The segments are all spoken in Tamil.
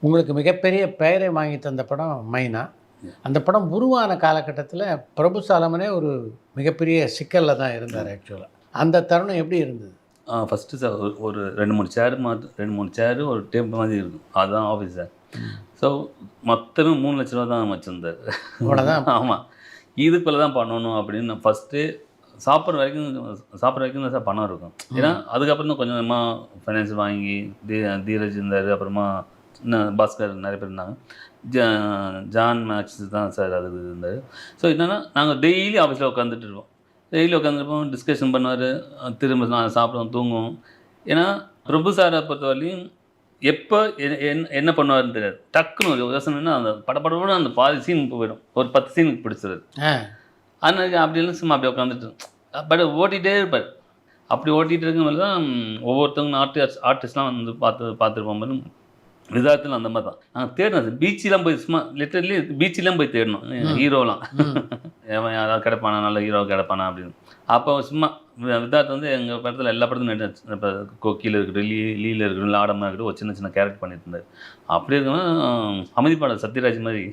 உங்களுக்கு மிகப்பெரிய பெயரை வாங்கி தந்த படம் மைனா. அந்த படம் உருவான காலகட்டத்தில பிரபு சாலமனே ஒரு மிகப்பெரிய சிக்கல்ல தான் இருந்தார் ஆக்சுவலா. அந்த தருணம் எப்படி இருந்தது? ஃபஸ்ட்டு சார் ஒரு 2, 3 சேர் 2, 3 சேரு ஒரு டேபிள் மாதிரி இருக்கும். அதுதான் ஆஃபீஸ் சார். ஸோ மொத்தமே 3 லட்ச ரூபா தான் வச்சிருந்தார். அவ்வளோதான். ஆமாம். இதுக்குள்ள தான் பண்ணணும் அப்படின்னு நான் ஃபஸ்ட்டு சாப்பிட்ற வரைக்கும் தான் சார் பணம் இருக்கும். ஏன்னா அதுக்கப்புறம் தான் கொஞ்சம் கொஞ்சமாக ஃபைனான்ஸ் வாங்கி தீரஜ் இருந்தார். அப்புறமா இன்னும் பாஸ்கர் நிறைய பேர் இருந்தாங்க. ஜான் மேக்ஸ் தான் சார் அது இருந்தார். ஸோ என்னென்னா நாங்கள் டெய்லி ஆஃபீஸில் உட்காந்துட்டு இருப்போம். டெய்லி உட்காந்துருப்போம், டிஸ்கஷன் பண்ணுவார், திரும்ப நான் சாப்பிடுவோம், தூங்குவோம். ஏன்னா பிரபு சாரை பொறுத்தவரையிலையும் எப்போ என்ன பண்ணுவாருன்னு தெரியாது. டக்குன்னு ஒரு யோசனைன்னா அந்த படப்படப்பட அந்த பாதி சீன் போயிடும். ஒரு 10 சீனுக்கு பிடிச்சிருது. அதனால அப்படிலாம் சும்மா அப்படியே உட்காந்துட்டு பட் ஓட்டிகிட்டே இருப்பார். அப்படி ஓட்டிகிட்டு இருக்கும்போது தான் ஒவ்வொருத்தவங்க ஆர்டிஸ்ட்லாம் வந்து பார்த்துருப்போம் போது விதார்த்தில் அந்த மாதிரி தான் நாங்கள் தேடினோம் சார். பீச்செலாம் போய் சும்மா லிட்டரலி பீச்செலாம் போய் தேடணும் ஹீரோலாம். ஏன் யாராவது கிடைப்பானா, நல்ல ஹீரோ கிடைப்பானா அப்படின்னு. அப்போ சும்மா விதார்த் வந்து எங்கள் படத்தில் எல்லா படத்துலையும் நடிச்சு, இப்போ கொக்கியில் இருக்கட்டும், லீல இருக்கட்டும், லாடமாக இருக்கட்டும், ஒரு சின்ன சின்ன கேரக்டர் பண்ணிட்டு இருந்தார். அப்படி இருக்கணும் அமைதிப்பாளர் சத்யராஜ் மாதிரி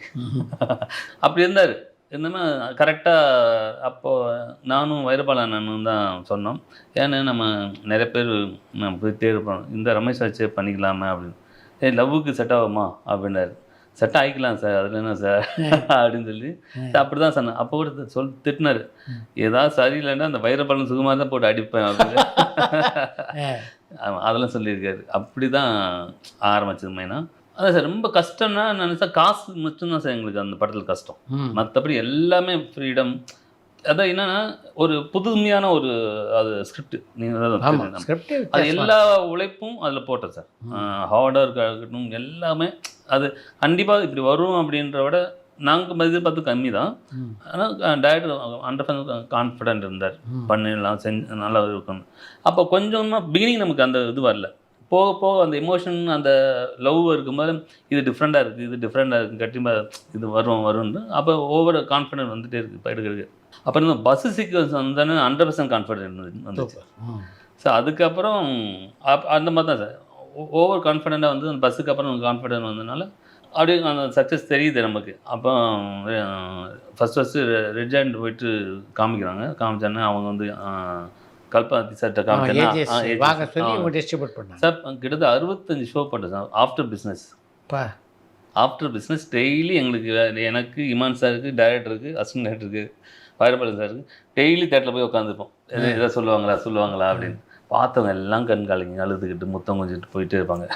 அப்படி இருந்தார். என்னன்னா கரெக்டாக அப்போது நானும் வைரபால அண்ணனும் தான் சொன்னோம். ஏன்னா நம்ம நிறைய பேர் நம்ம போய் தேடுப்போம், இந்த ரமேஷ் வச்சே பண்ணிக்கலாமா அப்படின்னு. லவ்வுக்கு செட் ஆகுமா அப்படின்னாரு. செட் ஆகிக்கலாம் சார், அதில் என்ன சார் அப்படின்னு சொல்லி அப்படி தான் சொன்னேன். அப்போ கூட திட்டினார், ஏதாவது சரியில்லைன்னா அந்த வைரபாலன் சுகுமார் தான் போட்டு அடிப்பேன் அப்படின்னு. அதெல்லாம் சொல்லியிருக்காரு. அப்படி தான் ஆரம்பிச்சது மெயினாக. அதான் சார் ரொம்ப கஷ்டம்னா நினச்சா காசு மட்டும்தான் சார் எங்களுக்கு அந்த படத்தில் கஷ்டம். மற்றபடி எல்லாமே ஃப்ரீடம். அதான் என்னன்னா ஒரு புதுமையான ஒரு அது ஸ்கிரிப்ட். நீங்கள் அது எல்லா உழைப்பும் அதில் போட்டேன் சார். ஹார்டாக இருக்கட்டும் எல்லாமே அது கண்டிப்பாக இப்படி வரும் அப்படின்ற விட நாங்கள் எதிர்பார்த்து கம்மி தான். ஆனால் டைரக்டர் 100% கான்ஃபிடென்ட் இருந்தார், பண்ணிடலாம், செஞ்சு நல்லா இருக்கணும். அப்போ கொஞ்சமாக பிகினிங் நமக்கு அந்த இது வரல. போக போக அந்த எமோஷன் அந்த லவ் இருக்கும்போது இது டிஃப்ரெண்ட்டாக இருக்குது, இது டிஃப்ரெண்ட்டாக இருக்குது, கண்டிப்பாக இது வரும்னு அப்போ ஓவர் கான்ஃபிடென்ட் வந்துகிட்டே இருக்குது இப்போ எடுக்கிறது. அப்புறம் இந்த பஸ்ஸு சீக்வன்ஸ் வந்தானே 100% கான்ஃபிடென்ட் வந்துச்சு. ஸோ அதுக்கப்புறம் அந்த மாதிரி தான் சார் ஓவர் கான்ஃபிடென்ட்டாக வந்து அந்த பஸ்ஸுக்கு அப்புறம் கான்ஃபிடென்ட் வந்ததுனால அப்படியே அந்த சக்ஸஸ் தெரியுது நமக்கு. அப்போ ஃபஸ்ட்டு ரெட் ஜாயிண்ட் போயிட்டு காமிச்சானே அவங்க வந்து கல்பாதி சார்ட்ட டிஸ்ட்ரிபியூட் பண்ணாங்க சார். கிட்டத்தட்ட 65 ஷோ போட்டேன் சார். ஆஃப்டர் பிஸ்னஸ் டெய்லி எங்களுக்கு எனக்கு இமான் சாருக்கு, டைரக்டருக்கு, அசிஸ்டன்ட் டைரக்டருக்கு, வைரபாலன் சாருக்கு டெய்லி தேட்டரில் போய் உட்காந்துருப்போம். எதாவது சொல்லுவாங்களா அப்படின்னு. பார்த்தவங்க எல்லாம் கண் கலங்கி அழுதுகிட்டு முத்தம் கொஞ்சிட்டு போயிட்டே இருப்பாங்க.